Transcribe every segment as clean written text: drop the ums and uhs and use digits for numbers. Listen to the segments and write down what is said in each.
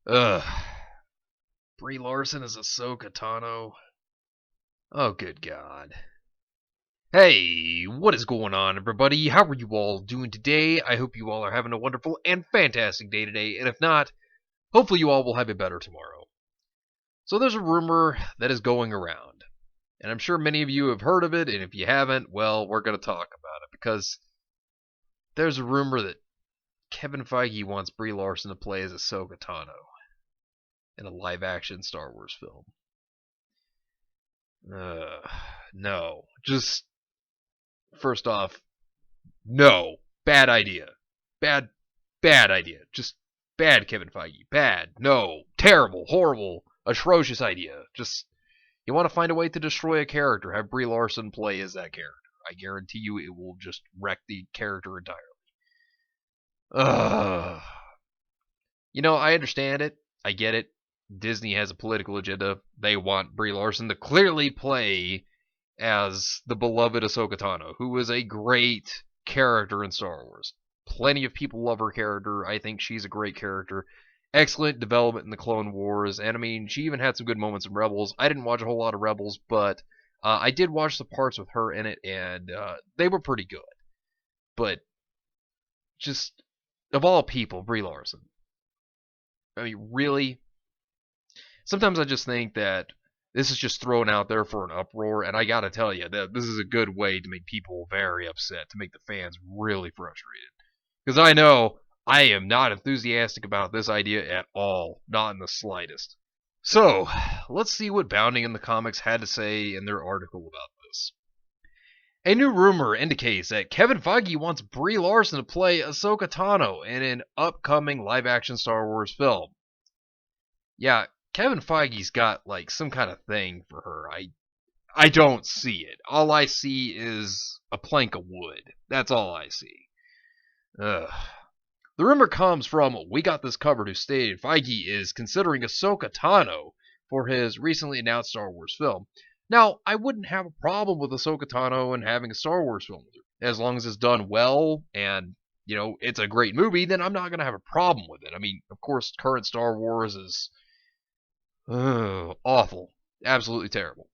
Ugh. Brie Larson as Ahsoka Tano. Oh, good God. Hey, what is going on, everybody? How are you all doing today? I hope you all are having a wonderful and fantastic day today, and if not, hopefully you all will have a better tomorrow. So there's a rumor that is going around, and I'm sure many of you have heard of it, and if you haven't, well, we're going to talk about it, because there's a rumor that Kevin Feige wants Brie Larson to play as Ahsoka Tano in a live-action Star Wars film. No. Just, first off, no. Bad idea. Bad, bad idea. Just bad, Kevin Feige. Bad. No. Terrible. Horrible. Atrocious idea. Just, you want to find a way to destroy a character, have Brie Larson play as that character. I guarantee you it will just wreck the character entirely. Ugh. I understand it. I get it. Disney has a political agenda. They want Brie Larson to clearly play as the beloved Ahsoka Tano, who is a great character in Star Wars. Plenty of people love her character. I think she's a great character. Excellent development in the Clone Wars, and I mean, she even had some good moments in Rebels. I didn't watch a whole lot of Rebels, but I did watch the parts with her in it, and they were pretty good. But just, of all people, Brie Larson. I mean, really? Sometimes I just think that this is just thrown out there for an uproar, and I gotta tell you that this is a good way to make people very upset, to make the fans really frustrated. Because I know I am not enthusiastic about this idea at all, not in the slightest. So, let's see what Bounding in the Comics had to say in their article about this. A new rumor indicates that Kevin Feige wants Brie Larson to play Ahsoka Tano in an upcoming live-action Star Wars film. Yeah, Kevin Feige's got like some kind of thing for her. I don't see it. All I see is a plank of wood. That's all I see. Ugh. The rumor comes from We Got This Covered, who stated Feige is considering Ahsoka Tano for his recently announced Star Wars film. Now, I wouldn't have a problem with Ahsoka Tano and having a Star Wars film with her, as long as it's done well and it's a great movie. Then I'm not gonna have a problem with it. I mean, of course, current Star Wars is awful, absolutely terrible.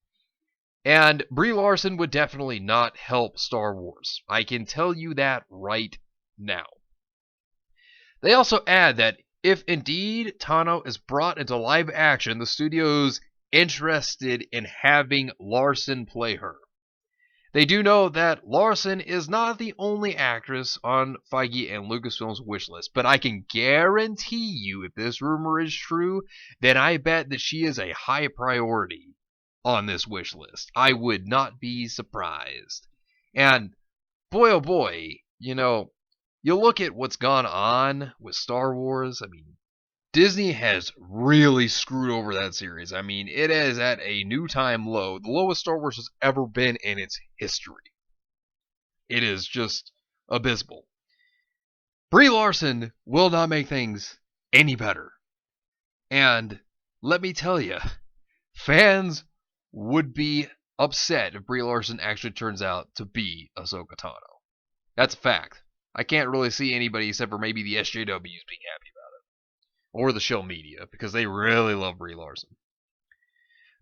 And Brie Larson would definitely not help Star Wars. I can tell you that right now. They also add that if indeed Tano is brought into live action, the studio's interested in having Larson play her. They do know that Larson is not the only actress on Feige and Lucasfilm's wish list, but I can guarantee you, if this rumor is true, then I bet that she is a high priority on this wish list. I would not be surprised. And boy, oh boy, you look at what's gone on with Star Wars. I mean, Disney has really screwed over that series. I mean, it is at a new time low, the lowest Star Wars has ever been in its history. It is just abysmal. Brie Larson will not make things any better. And let me tell you, fans would be upset if Brie Larson actually turns out to be Ahsoka Tano. That's a fact. I can't really see anybody except for maybe the SJWs being happy about it. Or the shill media, because they really love Brie Larson.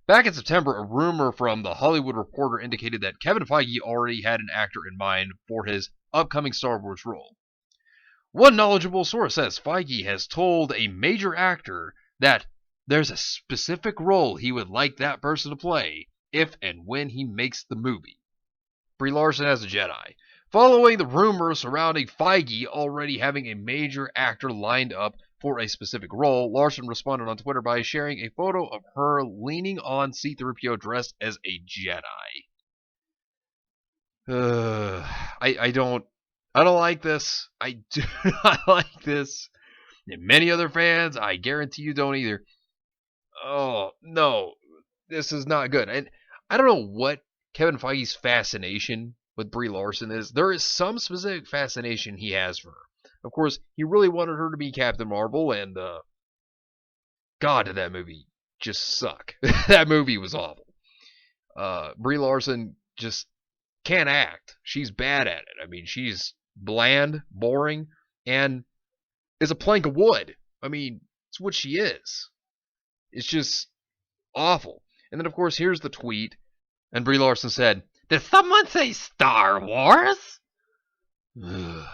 Back in September, a rumor from The Hollywood Reporter indicated that Kevin Feige already had an actor in mind for his upcoming Star Wars role. One knowledgeable source says Feige has told a major actor that there's a specific role he would like that person to play if and when he makes the movie. Brie Larson as a Jedi. Following the rumors surrounding Feige already having a major actor lined up for a specific role, Larson responded on Twitter by sharing a photo of her leaning on C-3PO dressed as a Jedi. I don't like this. I do not like this. And many other fans, I guarantee you, don't either. Oh no, this is not good. And I don't know what Kevin Feige's fascination with Brie Larson is. There is some specific fascination he has for her. Of course, he really wanted her to be Captain Marvel, and God, did that movie just suck. That movie was awful. Brie Larson just can't act. She's bad at it. I mean, she's bland, boring, and is a plank of wood. I mean, as It's what she is. It's just awful. And then, of course, here's the tweet. And Brie Larson said, "Did someone say Star Wars?" Ugh.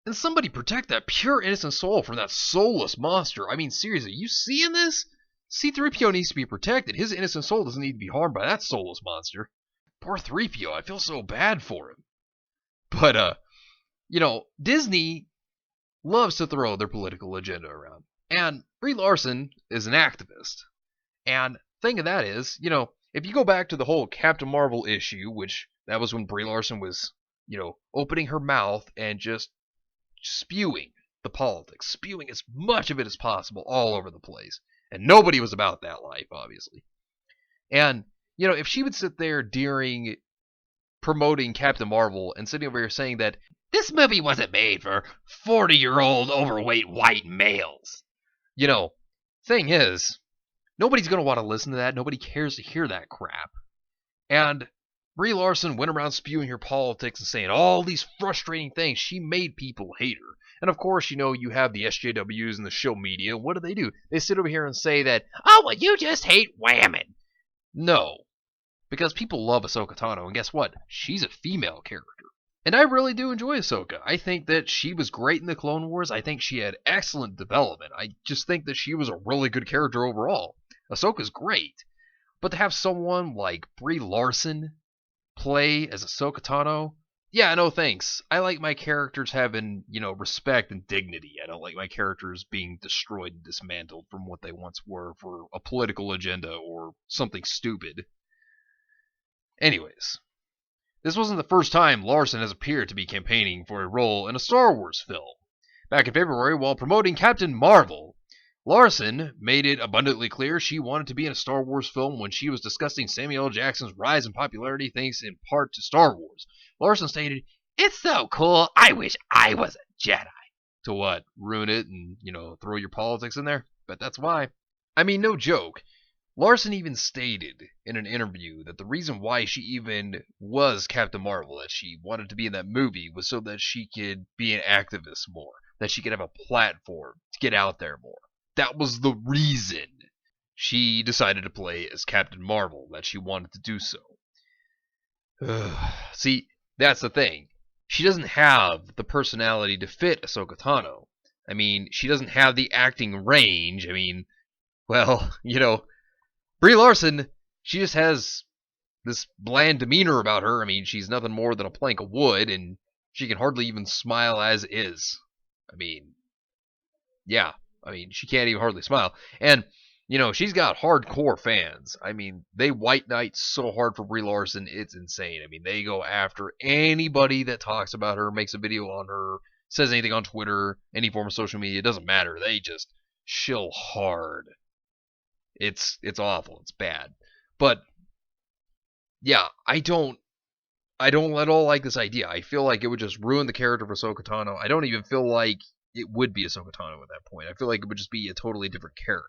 And somebody protect that pure innocent soul from that soulless monster. I mean, seriously, you seeing this? C-3PO needs to be protected. His innocent soul doesn't need to be harmed by that soulless monster. Poor 3PO, I feel so bad for him. But, Disney loves to throw their political agenda around. And Brie Larson is an activist. And thing of that is, if you go back to the whole Captain Marvel issue, which that was when Brie Larson was, opening her mouth and just spewing the politics, spewing as much of it as possible all over the place. And nobody was about that life, obviously. And, if she would sit there during promoting Captain Marvel and sitting over here saying that this movie wasn't made for 40-year-old overweight white males. Thing is, nobody's going to want to listen to that. Nobody cares to hear that crap. And Brie Larson went around spewing her politics and saying all these frustrating things. She made people hate her. And of course, you have the SJWs and the show media. What do? They sit over here and say that, oh, well, you just hate women. No. Because people love Ahsoka Tano. And guess what? She's a female character. And I really do enjoy Ahsoka. I think that she was great in the Clone Wars. I think she had excellent development. I just think that she was a really good character overall. Ahsoka's great. But to have someone like Brie Larson play as Ahsoka Tano, yeah, no thanks. I like my characters having, respect and dignity. I don't like my characters being destroyed and dismantled from what they once were for a political agenda or something stupid. Anyways, this wasn't the first time Larson has appeared to be campaigning for a role in a Star Wars film. Back in February, while promoting Captain Marvel, Larson made it abundantly clear she wanted to be in a Star Wars film when she was discussing Samuel L. Jackson's rise in popularity thanks in part to Star Wars. Larson stated, "It's so cool, I wish I was a Jedi." To what? Ruin it and, throw your politics in there? But that's why. I mean, no joke. Larson even stated in an interview that the reason why she even was Captain Marvel, that she wanted to be in that movie, was so that she could be an activist more, that she could have a platform to get out there more. That was the reason she decided to play as Captain Marvel, that she wanted to do so. See, that's the thing. She doesn't have the personality to fit Ahsoka Tano. I mean, she doesn't have the acting range. I mean, well, Brie Larson, she just has this bland demeanor about her. I mean, she's nothing more than a plank of wood, and she can hardly even smile as is. I mean, yeah. I mean, she can't even hardly smile. And, she's got hardcore fans. I mean, they white knight so hard for Brie Larson, it's insane. I mean, they go after anybody that talks about her, makes a video on her, says anything on Twitter, any form of social media. It doesn't matter. They just shill hard. It's awful. It's bad. But, yeah, I don't at all like this idea. I feel like it would just ruin the character of Ahsoka Tano. I don't even feel like it would be Ahsoka Tano at that point. I feel like it would just be a totally different character.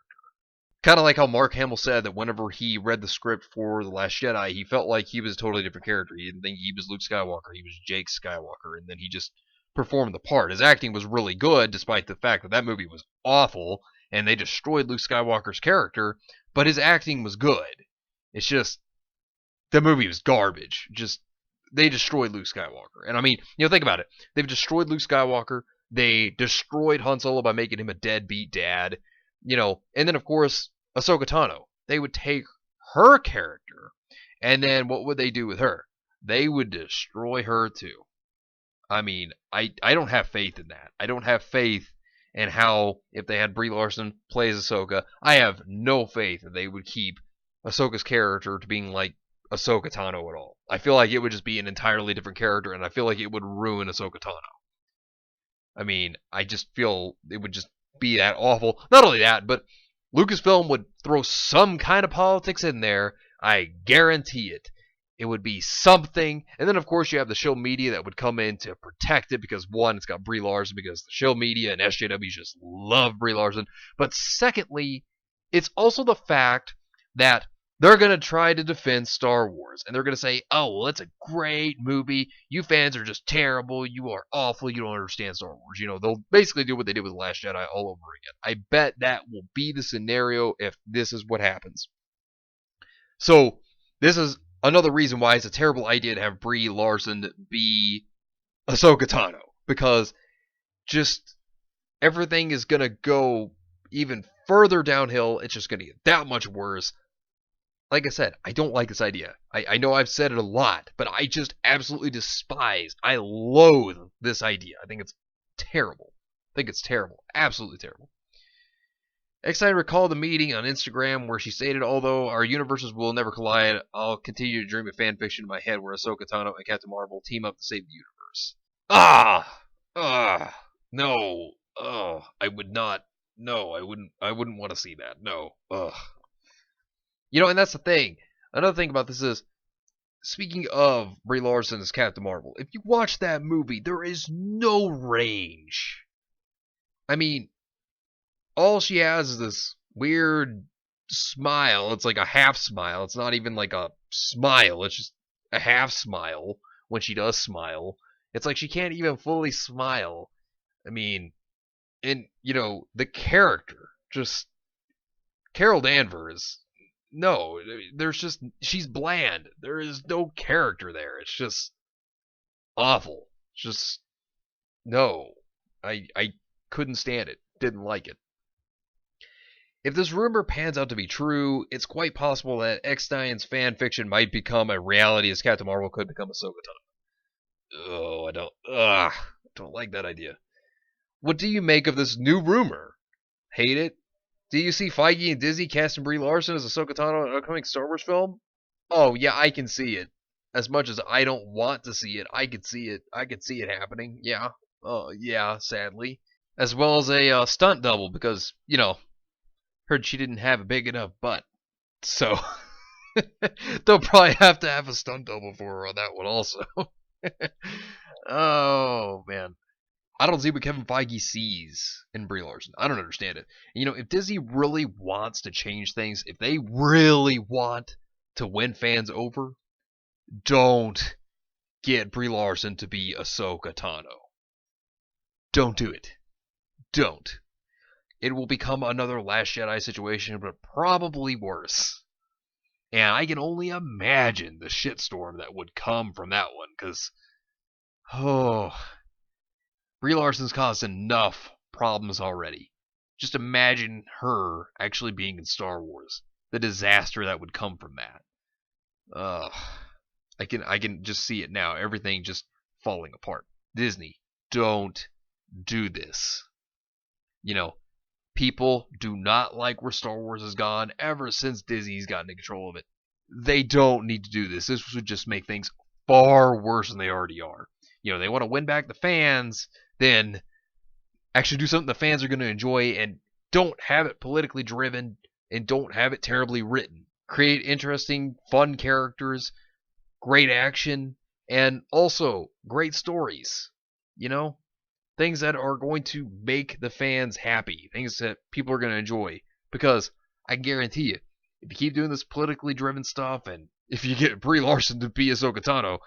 Kind of like how Mark Hamill said that whenever he read the script for The Last Jedi, he felt like he was a totally different character. He didn't think he was Luke Skywalker. He was Jake Skywalker. And then he just performed the part. His acting was really good, despite the fact that that movie was awful, and they destroyed Luke Skywalker's character, but his acting was good. It's just, the movie was garbage. They destroyed Luke Skywalker. And I mean, think about it. They've destroyed Luke Skywalker. They destroyed Han Solo by making him a deadbeat dad. And then, of course, Ahsoka Tano. They would take her character, and then what would they do with her? They would destroy her too. I mean, I don't have faith in that. I don't have faith in how, if they had Brie Larson play as Ahsoka, I have no faith that they would keep Ahsoka's character to being like Ahsoka Tano at all. I feel like it would just be an entirely different character, and I feel like it would ruin Ahsoka Tano. I mean, I just feel it would just be that awful. Not only that, but Lucasfilm would throw some kind of politics in there. I guarantee it. It would be something. And then, of course, you have the show media that would come in to protect it because, one, it's got Brie Larson because the show media and SJWs just love Brie Larson. But secondly, it's also the fact that they're going to try to defend Star Wars. And they're going to say, oh, well, it's a great movie. You fans are just terrible. You are awful. You don't understand Star Wars. They'll basically do what they did with The Last Jedi all over again. I bet that will be the scenario if this is what happens. So, this is another reason why it's a terrible idea to have Brie Larson be Ahsoka Tano. Because just everything is going to go even further downhill. It's just going to get that much worse. Like I said, I don't like this idea. I know I've said it a lot, but I just absolutely despise, I loathe this idea. I think it's terrible. Absolutely terrible. Next, I recall the meeting on Instagram where she stated, although our universes will never collide, I'll continue to dream of fan fiction in my head where Ahsoka Tano and Captain Marvel team up to save the universe. No. I would not. No, I wouldn't want to see that. No. And that's the thing. Another thing about this is, speaking of Brie Larson as Captain Marvel, if you watch that movie, there is no range. I mean, all she has is this weird smile. It's like a half smile. It's not even like a smile. It's just a half smile when she does smile. It's like she can't even fully smile. I mean, and, the character, just Carol Danvers, no, she's bland. There is no character there. It's just awful. Just, no. I couldn't stand it. Didn't like it. If this rumor pans out to be true, it's quite possible that X9's fan fiction might become a reality as Captain Marvel could become Ahsoka Tano. Oh, I don't like that idea. What do you make of this new rumor? Hate it? Do you see Feige and Disney casting Brie Larson as Ahsoka Tano in an upcoming Star Wars film? Oh, yeah, I can see it. As much as I don't want to see it, I could see it. I could see it happening. Yeah. Yeah, sadly. As well as a stunt double, because, heard she didn't have a big enough butt. So, they'll probably have to have a stunt double for her on that one also. Oh, man. I don't see what Kevin Feige sees in Brie Larson. I don't understand it. If Disney really wants to change things, if they really want to win fans over, don't get Brie Larson to be Ahsoka Tano. Don't do it. Don't. It will become another Last Jedi situation, but probably worse. And I can only imagine the shitstorm that would come from that one, because, Brie Larson's caused enough problems already. Just imagine her actually being in Star Wars. The disaster that would come from that. I can just see it now. Everything just falling apart. Disney, don't do this. People do not like where Star Wars has gone ever since Disney's gotten in control of it. They don't need to do this. This would just make things far worse than they already are. They want to win back the fans, then actually do something the fans are going to enjoy, and don't have it politically driven, and don't have it terribly written. Create interesting, fun characters, great action, and also great stories. Things that are going to make the fans happy. Things that people are going to enjoy. Because I can guarantee you, if you keep doing this politically driven stuff, and if you get Brie Larson to be Ahsoka Tano,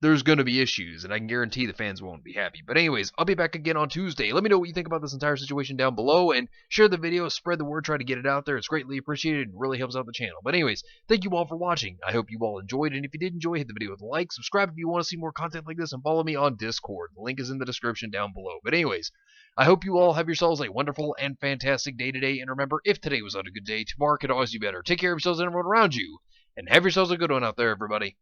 there's going to be issues, and I can guarantee the fans won't be happy. But anyways, I'll be back again on Tuesday. Let me know what you think about this entire situation down below, and share the video, spread the word, try to get it out there. It's greatly appreciated and really helps out the channel. But anyways, thank you all for watching. I hope you all enjoyed, and if you did enjoy, hit the video with a like, subscribe if you want to see more content like this, and follow me on Discord. The link is in the description down below. But anyways, I hope you all have yourselves a wonderful and fantastic day today, and remember, if today was not a good day, tomorrow could always be better. Take care of yourselves and everyone around you, and have yourselves a good one out there, everybody.